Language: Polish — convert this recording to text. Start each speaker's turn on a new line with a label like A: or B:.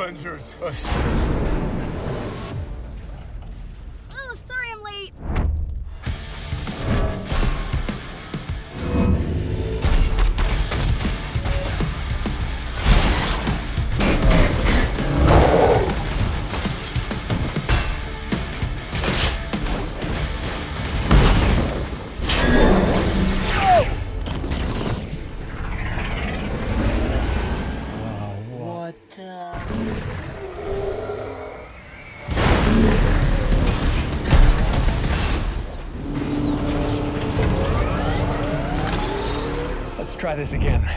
A: Avengers.
B: Oh, sorry I'm late.
C: What the?
D: Let's try this again.